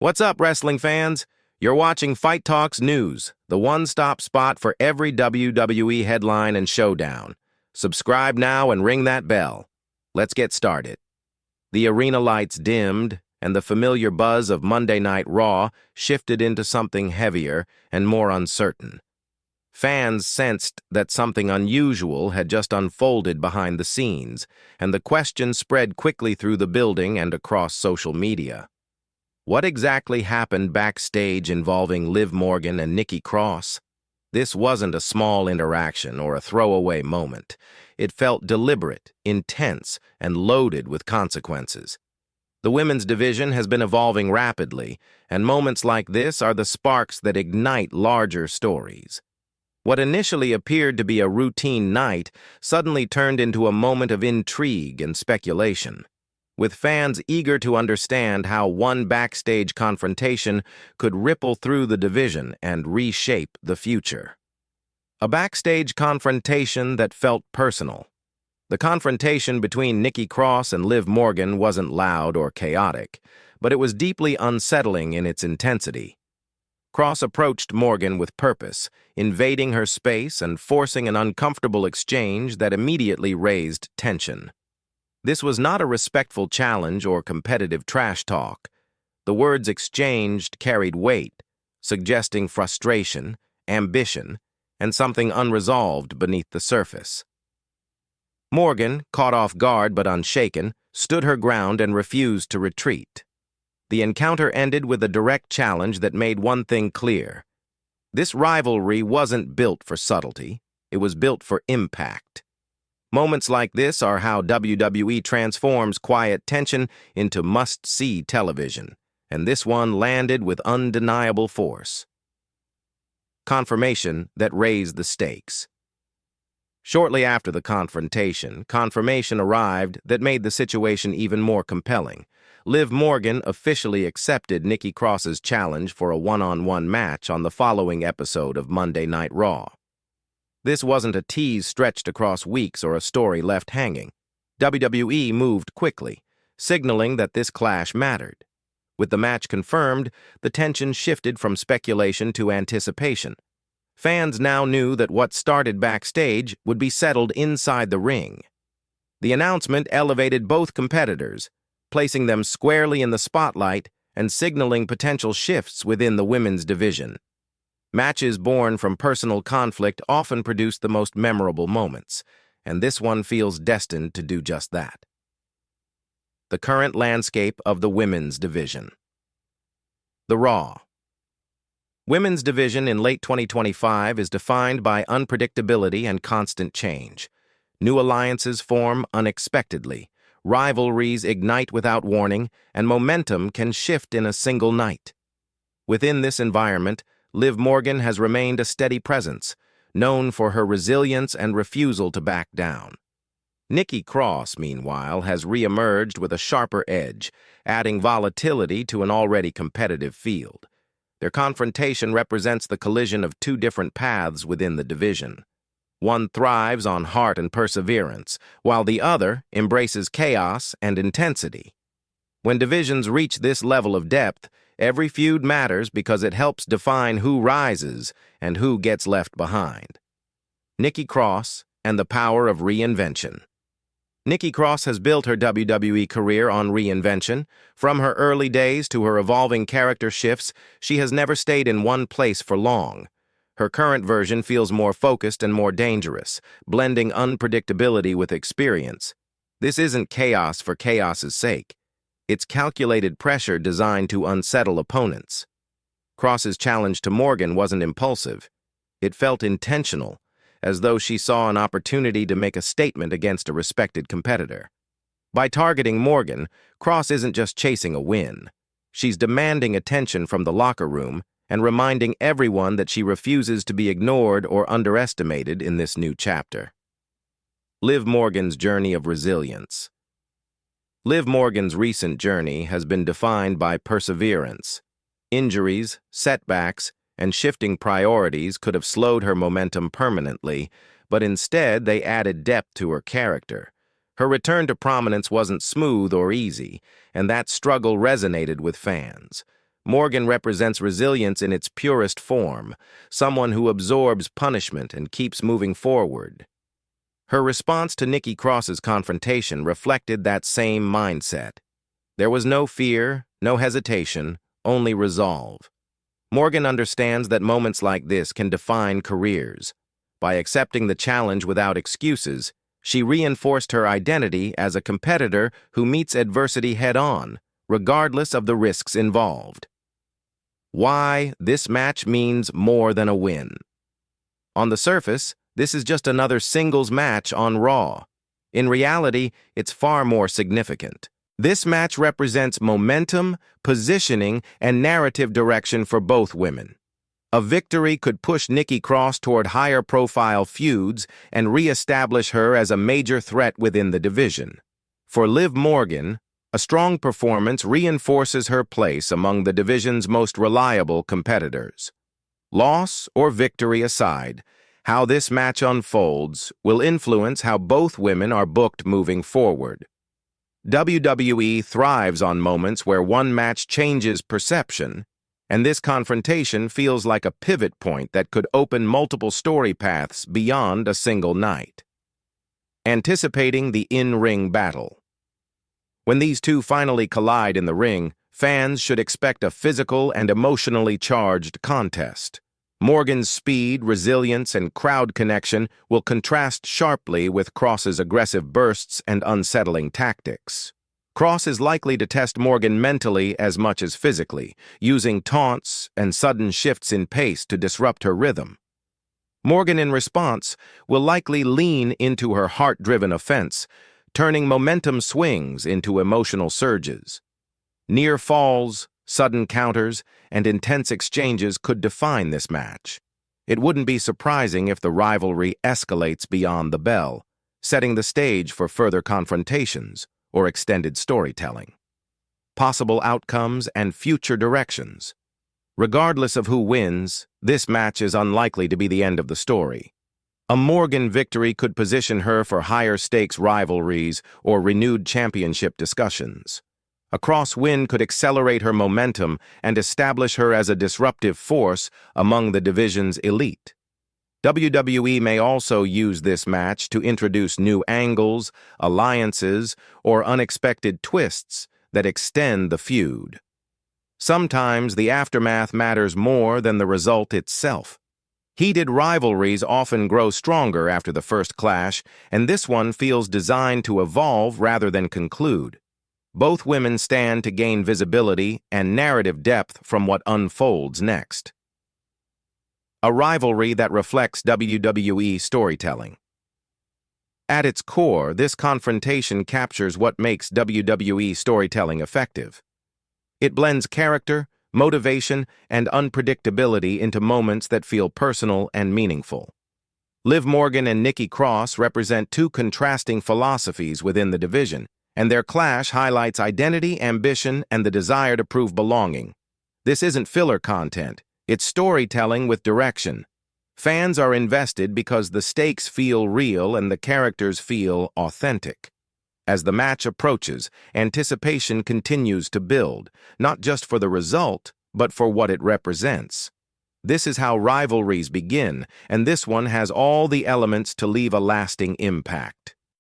What's up, wrestling fans? You're watching Fight Talks News, the one-stop spot for every WWE headline and showdown. Subscribe now and ring that bell. Let's get started. The arena lights dimmed, and the familiar buzz of Monday Night Raw shifted into something heavier and more uncertain. Fans sensed that something unusual had just unfolded behind the scenes, and the question spread quickly through the building and across social media. What exactly happened backstage involving Liv Morgan and Nikki Cross? This wasn't a small interaction or a throwaway moment. It felt deliberate, intense, and loaded with consequences. The women's division has been evolving rapidly, and moments like this are the sparks that ignite larger stories. What initially appeared to be a routine night suddenly turned into a moment of intrigue and speculation, with fans eager to understand how one backstage confrontation could ripple through the division and reshape the future. A backstage confrontation that felt personal. The confrontation between Nikki Cross and Liv Morgan wasn't loud or chaotic, but it was deeply unsettling in its intensity. Cross approached Morgan with purpose, invading her space and forcing an uncomfortable exchange that immediately raised tension. This was not a respectful challenge or competitive trash talk. The words exchanged carried weight, suggesting frustration, ambition, and something unresolved beneath the surface. Morgan, caught off guard but unshaken, stood her ground and refused to retreat. The encounter ended with a direct challenge that made one thing clear. This rivalry wasn't built for subtlety, it was built for impact. Moments like this are how WWE transforms quiet tension into must-see television, and this one landed with undeniable force. Confirmation that raised the stakes. Shortly after the confrontation, confirmation arrived that made the situation even more compelling. Liv Morgan officially accepted Nikki Cross's challenge for a one-on-one match on the following episode of Monday Night Raw. This wasn't a tease stretched across weeks or a story left hanging. WWE moved quickly, signaling that this clash mattered. With the match confirmed, the tension shifted from speculation to anticipation. Fans now knew that what started backstage would be settled inside the ring. The announcement elevated both competitors, placing them squarely in the spotlight and signaling potential shifts within the women's division. Matches born from personal conflict often produce the most memorable moments, and this one feels destined to do just that. The current landscape of the women's division. The Raw. Women's division in late 2025 is defined by unpredictability and constant change. New alliances form unexpectedly, rivalries ignite without warning, and momentum can shift in a single night. Within this environment, Liv Morgan has remained a steady presence, known for her resilience and refusal to back down. Nikki Cross, meanwhile, has re-emerged with a sharper edge, adding volatility to an already competitive field. Their confrontation represents the collision of two different paths within the division. One thrives on heart and perseverance, while the other embraces chaos and intensity. When divisions reach this level of depth, every feud matters because it helps define who rises and who gets left behind. Nikki Cross and the power of reinvention. Nikki Cross has built her WWE career on reinvention. From her early days to her evolving character shifts, she has never stayed in one place for long. Her current version feels more focused and more dangerous, blending unpredictability with experience. This isn't chaos for chaos's sake. It's calculated pressure designed to unsettle opponents. Cross's challenge to Morgan wasn't impulsive. It felt intentional, as though she saw an opportunity to make a statement against a respected competitor. By targeting Morgan, Cross isn't just chasing a win. She's demanding attention from the locker room and reminding everyone that she refuses to be ignored or underestimated in this new chapter. Liv Morgan's journey of resilience. Liv Morgan's recent journey has been defined by perseverance. Injuries, setbacks, and shifting priorities could have slowed her momentum permanently, but instead they added depth to her character. Her return to prominence wasn't smooth or easy, and that struggle resonated with fans. Morgan represents resilience in its purest form, someone who absorbs punishment and keeps moving forward. Her response to Nikki Cross's confrontation reflected that same mindset. There was no fear, no hesitation, only resolve. Morgan understands that moments like this can define careers. By accepting the challenge without excuses, she reinforced her identity as a competitor who meets adversity head-on, regardless of the risks involved. Why this match means more than a win. On the surface, this is just another singles match on Raw. In reality, it's far more significant. This match represents momentum, positioning, and narrative direction for both women. A victory could push Nikki Cross toward higher-profile feuds and re-establish her as a major threat within the division. For Liv Morgan, a strong performance reinforces her place among the division's most reliable competitors. Loss or victory aside, how this match unfolds will influence how both women are booked moving forward. WWE thrives on moments where one match changes perception, and this confrontation feels like a pivot point that could open multiple story paths beyond a single night. Anticipating the in-ring battle. When these two finally collide in the ring, fans should expect a physical and emotionally charged contest. Morgan's speed, resilience, and crowd connection will contrast sharply with Cross's aggressive bursts and unsettling tactics. Cross is likely to test Morgan mentally as much as physically, using taunts and sudden shifts in pace to disrupt her rhythm. Morgan, in response, will likely lean into her heart-driven offense, turning momentum swings into emotional surges. Near falls, sudden counters, and intense exchanges could define this match. It wouldn't be surprising if the rivalry escalates beyond the bell, setting the stage for further confrontations or extended storytelling. Possible outcomes and future directions. Regardless of who wins, this match is unlikely to be the end of the story. A Morgan victory could position her for higher-stakes rivalries or renewed championship discussions. A Cross win could accelerate her momentum and establish her as a disruptive force among the division's elite. WWE may also use this match to introduce new angles, alliances, or unexpected twists that extend the feud. Sometimes the aftermath matters more than the result itself. Heated rivalries often grow stronger after the first clash, and this one feels designed to evolve rather than conclude. Both women stand to gain visibility and narrative depth from what unfolds next. A rivalry that reflects WWE storytelling. At its core, this confrontation captures what makes WWE storytelling effective. It blends character, motivation, and unpredictability into moments that feel personal and meaningful. Liv Morgan and Nikki Cross represent two contrasting philosophies within the division, and their clash highlights identity, ambition, and the desire to prove belonging. This isn't filler content, it's storytelling with direction. Fans are invested because the stakes feel real and the characters feel authentic. As the match approaches, anticipation continues to build, not just for the result, but for what it represents. This is how rivalries begin, and this one has all the elements to leave a lasting impact.